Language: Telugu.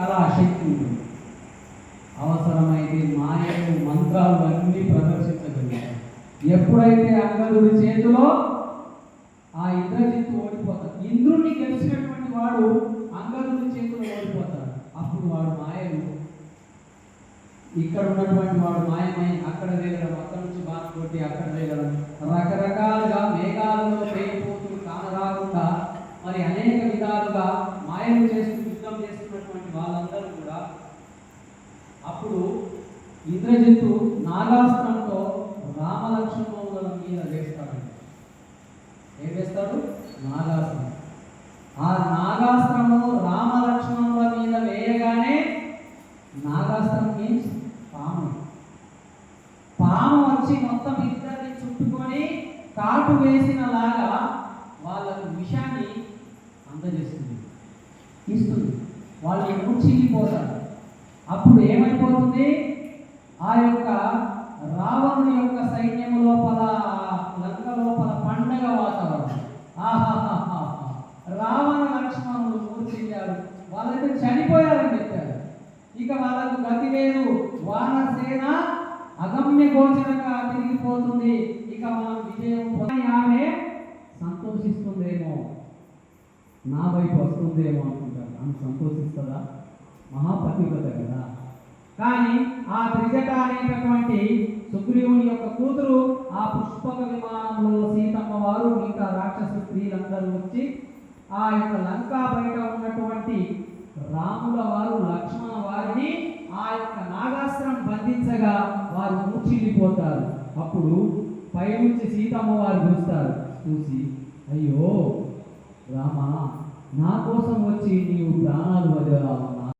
రకరకాల శక్తి ఉంటుంది. అవసరమైతే మాయలు మంత్రాలు అన్నీ ప్రదర్శించగలుగుతారు. ఎప్పుడైతే అంగదుడి చేతిలో ఆ ఇంద్రజిత్తు ఓడిపోతాడు, ఇంద్రుడిని గెలిచినటువంటి వాడు అంగదుడి చేతిలో ఓడిపోతాడు. అప్పుడు వాడు మాయలు ఇక్కడ ఉన్నటువంటి వాడు మాయమై అక్కడ వేగడం, అక్కడ నుంచి బాధ కొట్టి అక్కడ వేగడం, రకరకాలుగా మేఘాలలో పేరిపోతూ కానరాకుండా మరి అనేక విధాలుగా మాయలు చేస్తూ యుద్ధం చేస్తున్నటువంటి వాళ్ళందరూ కూడా అప్పుడు ఇంద్రజిత్తు నాగాస్త్రంతో రామలక్ష్మణుల మీద వేస్తాడు. ఏం వేస్తాడు? నాగాస్త్రం. ఆ నాగాస్త్రము రామలక్ష్మణుల మీద వేయగానే, నాగాస్త్రం మీన్స్ పాము. పాము వచ్చి మొత్తం ఇద్దరిని చుట్టుకొని కాటు వేసిన లాగా వాళ్ళకు విషాన్ని అందజేస్తుంది, ఇస్తుంది. వాళ్ళు మూర్చిల్లిపోతారు. అప్పుడు ఏమైపోతుంది? ఆ యొక్క రావణుని యొక్క సైన్యం లోపల, లంక లోపల పండగ వాతావరణం. ఆహాహా, రావణ లక్ష్మణులు మూర్చిల్లారు, వాళ్ళైతే చనిపోయారని చెప్పారు. ఇక వాళ్ళకు గతి లేదు. వానరసేన అగమ్య గోచరంగా తిరిగిపోతుంది. ఇక మనం విజయం పొంది ఆమె సంతోషిస్తుందేమో, నా వైపు వస్తుందేమో అనుకుంటారు. ఆమె సంతోషిస్తుందా? మహాపతివ్రత కదా. కానీ ఆ త్రిజట అనేటటువంటి సుగ్రీవుని యొక్క కూతురు ఆ పుష్పక విమానంలో సీతమ్మ వారు ఇంకా రాక్షస స్త్రీలందరూ వచ్చి ఆ యొక్క లంకా బయట ఉన్నటువంటి రాముల వారు లక్ష్మణ వారిని ఆ యొక్క నాగాస్త్రం బంధించగా వారు మూర్ఛిల్లిపోతారు. అప్పుడు పైనుంచి సీతమ్మ వారు చూస్తారు. చూసి, అయ్యో రామ, నా కోసం వచ్చి నీవు ప్రాణాలు